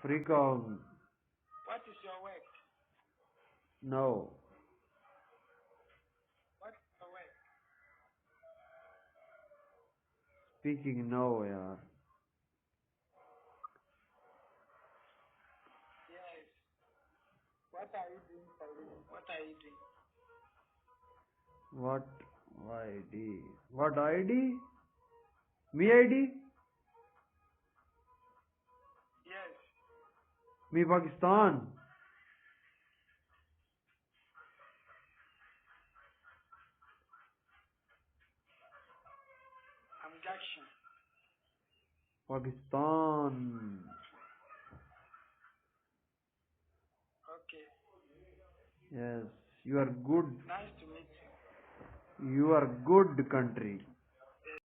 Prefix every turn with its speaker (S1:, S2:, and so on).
S1: Freakon.
S2: What is your work?
S1: No.
S2: What is your work?
S1: Speaking no, yaar.
S2: Yes. What are you doing for living? What are you doing?
S1: What ID? What ID? Me ID?
S2: Yes.
S1: Me Pakistan.
S2: I'm Jackson.
S1: Pakistan.
S2: Okay.
S1: Yes. You are good.
S2: Nice to meet you.
S1: You are good country.